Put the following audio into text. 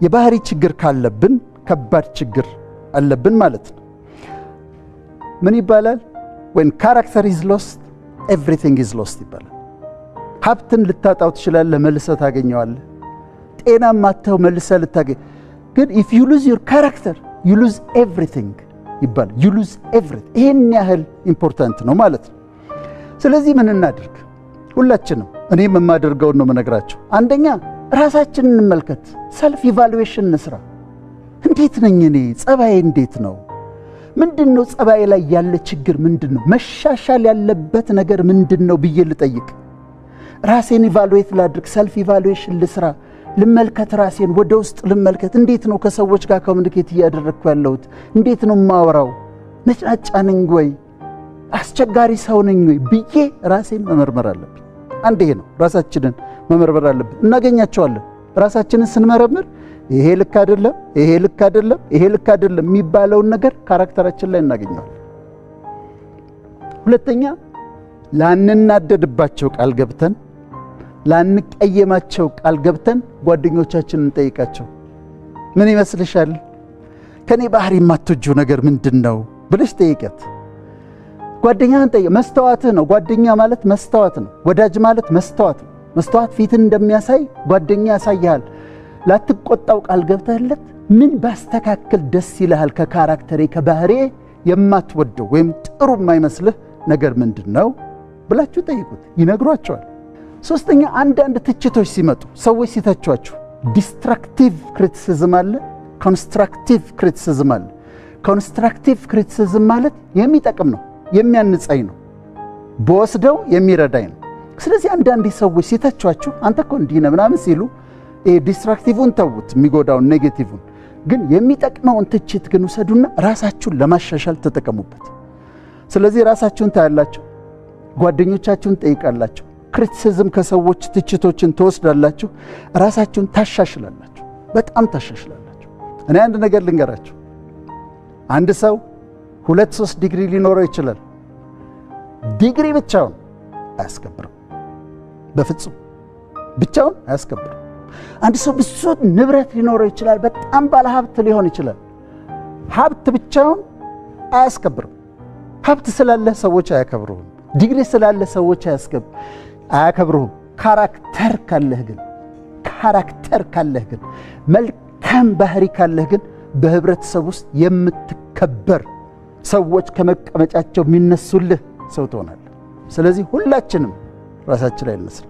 የባህሪ ችግር ካለብን ከባድ ችግር አለብን ማለት ነው። ምን ይባላል? when character is lost everything is lost ይባላል። ሀብትን ልታጣው ትችላለህ፣ መልሰህ ታገኘዋለህ። ጤናም ማተው መልሰህ ልታገኝ። ግን if you lose your character you lose everything ይባላል። you lose everything። ይሄን ያህል ኢምፖርታንት ነው ማለት ነው። ስለዚህ ምን እናድርግ? ሁላችንም እኔም የማደርገውን ነው መነግራችሁ። አንደኛ ራሳችንን እንመልከት፣ ሰልፍ ኢቫሉዌሽን እንስራ። እንዴት ነኝ እኔ? ጸባዬ እንዴት ነው? ምንድነው ጸባዬ ላይ ያለ ችግር? ምንድነው መሻሻል ያለበት ነገር? ምንድነው ብዬ ልጠይቅ። ራሴን ኢቫሉዌት ላድርግ፣ ሰልፍ ኢቫሉዌሽን ልስራ፣ ልመልከት፣ ራሴን ወደ ውስጥ ልመልከት። እንዴት ነው ከሰዎች ጋር ኮሙኒኬት እያደረግኩ ያለሁት? እንዴት ነው ማወራው? ነጫጫ ነኝ ወይ? አስቸጋሪ ሰው ነኝ ወይ ብዬ ራሴን መመርመር አለብኝ። አንድ ይሄ ነው፣ ራሳችንን መመርመር አለብን። እናገኛቸዋለን። ራሳችንን ስንመረምር ይሄ ልክ አይደለም፣ ይሄ ልክ አይደለም፣ ይሄ ልክ አይደለም የሚባለውን ነገር ካራክተራችን ላይ እናገኘዋለን። ሁለተኛ ላንናደድባቸው ቃል ገብተን ላንቀየማቸው ቃል ገብተን ጓደኞቻችንን እንጠይቃቸው። ምን ይመስልሻል? ከኔ ባህሪ የማትወጂው ነገር ምንድነው ብለሽ ጠይቀት። ጓደኛህን ጠይቅ። መስተዋትህ ነው። ጓደኛ ማለት መስተዋት ነው። ወዳጅ ማለት መስተዋት ነው። መስተዋት ፊትን እንደሚያሳይ ጓደኛ ያሳያል። ላትቆጣው ቃል ገብተህለት ምን ባስተካከል ደስ ይልሃል? ከካራክተሬ ከባህሬ የማትወደው ወይም ጥሩ የማይመስልህ ነገር ምንድነው ብላችሁ ጠይቁት። ይነግሯቸዋል። ሶስተኛ አንዳንድ ትችቶች ሲመጡ ሰዎች ሲተቿችሁ ዲስትራክቲቭ ክሪቲሲዝም አለ፣ ኮንስትራክቲቭ ክሪቲሲዝም አለ። ኮንስትራክቲቭ ክሪቲሲዝም ማለት የሚጠቅም ነው፣ የሚያንጻኝ ነው፣ በወስደው የሚረዳኝ ነው። ስለዚህ አንዳንድ ሰዎች ሲተቿችሁ አንተ እኮ እንዲህ ነህ ምናምን ሲሉ ዲስትራክቲቭን ተውት፣ የሚጎዳውን ኔጌቲቭን። ግን የሚጠቅመውን ትችት ግን ውሰዱና ራሳችሁን ለማሻሻል ተጠቀሙበት። ስለዚህ ራሳችሁን ታያላችሁ፣ ጓደኞቻችሁን ጠይቃላችሁ፣ ክሪቲሲዝም ከሰዎች ትችቶችን ተወስዳላችሁ፣ ራሳችሁን ታሻሽላላችሁ፣ በጣም ታሻሽላላችሁ። እኔ አንድ ነገር ልንገራችሁ። አንድ ሰው 2-3 ዲግሪ ሊኖረው ይችላል። ዲግሪ ብቻውን አያስከብርም፣ በፍጹም ብቻውን አያስከብርም። አንድ ሰው ብዙ ንብረት ሊኖረው ይችላል፣ በጣም ባለ ሀብት ሊሆን ይችላል። ሀብት ብቻውን አያስከብርም። ሀብት ስላለ ሰዎች አያከብሩህም። ዲግሪ ስላለ ሰዎች አያከብሩህም። ካራክተር ካለህ ግን መልካም ባህሪ ካለህ ግን በህብረተሰብ ውስጥ የምትከበር፣ ሰዎች ከመቀመጫቸው የሚነሱልህ ሰው ትሆናለህ። ስለዚህ ሁላችንም ራሳችን ላይ እንስራ።